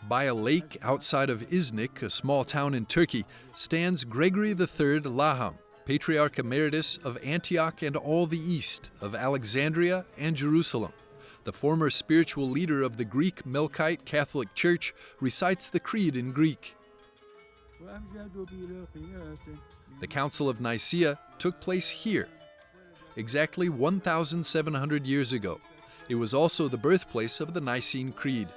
By a lake outside of Iznik, a small town in Turkey, stands Gregory III Laham, Patriarch Emeritus of Antioch and all the East, of Alexandria and Jerusalem. The former spiritual leader of the Greek Melkite Catholic Church recites the Creed in Greek. The Council of Nicaea took place here, exactly 1,700 years ago. It was also the birthplace of the Nicene Creed.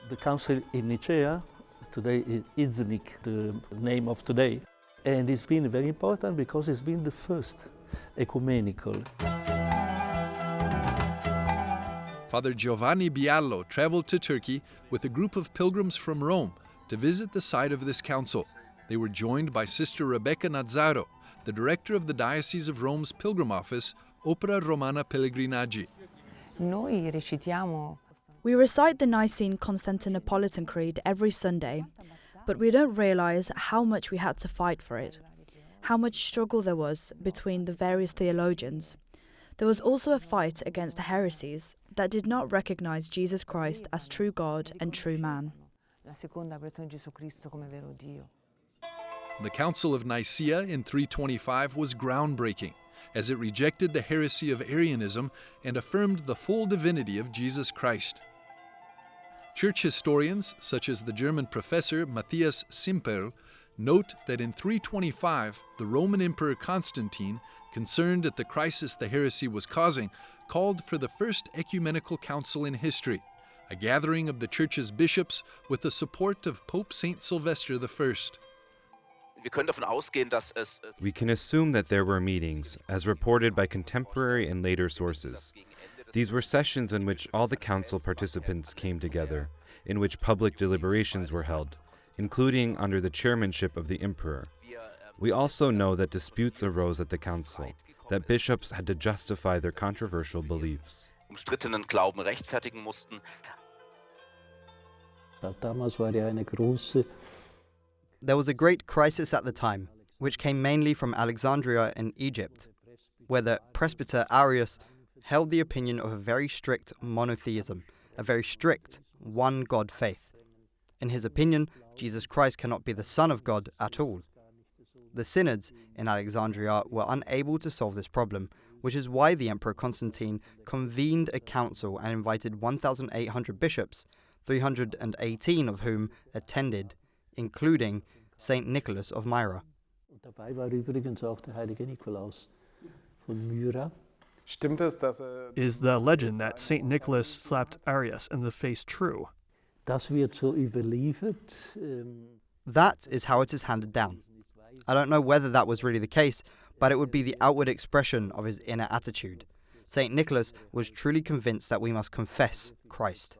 The Council in Nicaea today is Iznik, the name of today. And it's been very important because it's been the first ecumenical. Father Giovanni Biallo traveled to Turkey with a group of pilgrims from Rome to visit the site of this council. They were joined by Sister Rebecca Nazzaro, the director of the Diocese of Rome's Pilgrim Office, Opera Romana Pellegrinaggi. We recite the Nicene Constantinopolitan Creed every Sunday, but we don't realize how much we had to fight for it, how much struggle there was between the various theologians. There was also a fight against the heresies that did not recognize Jesus Christ as true God and true man. The Council of Nicaea in 325 was groundbreaking, as it rejected the heresy of Arianism and affirmed the full divinity of Jesus Christ. Church historians, such as the German professor Matthias Simperl, note that in 325, the Roman Emperor Constantine, concerned at the crisis the heresy was causing, called for the first ecumenical council in history, a gathering of the Church's bishops with the support of Pope St. Sylvester I. We can assume that there were meetings, as reported by contemporary and later sources. These were sessions in which all the council participants came together, in which public deliberations were held, including under the chairmanship of the emperor. We also know that disputes arose at the council, that bishops had to justify their controversial beliefs. There was a great crisis at the time, which came mainly from Alexandria in Egypt, where the presbyter Arius held the opinion of a very strict monotheism, a very strict one-God faith. In his opinion, Jesus Christ cannot be the Son of God at all. The synods in Alexandria were unable to solve this problem, which is why the Emperor Constantine convened a council and invited 1,800 bishops, 318 of whom attended, including Saint Nicholas of Myra. Is the legend that Saint Nicholas slapped Arius in the face true? That is how it is handed down. I don't know whether that was really the case, but it would be the outward expression of his inner attitude. Saint Nicholas was truly convinced that we must confess Christ.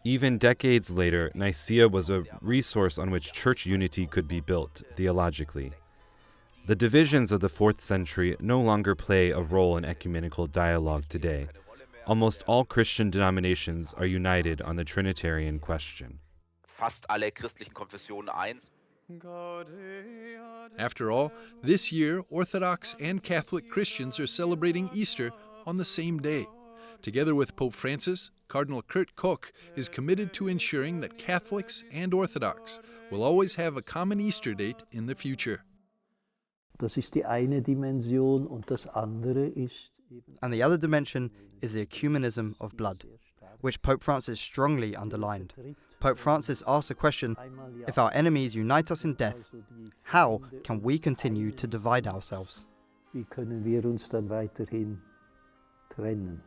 Even decades later, Nicaea was a resource on which church unity could be built, theologically. The divisions of the 4th century no longer play a role in ecumenical dialogue today. Almost all Christian denominations are united on the Trinitarian question. After all, this year, Orthodox and Catholic Christians are celebrating Easter on the same day. Together with Pope Francis, Cardinal Kurt Koch is committed to ensuring that Catholics and Orthodox will always have a common Easter date in the future. And the other dimension is the ecumenism of blood, which Pope Francis strongly underlined. Pope Francis asked the question, if our enemies unite us in death, how can we continue to divide ourselves? Wie können wir uns dann weiterhin trennen?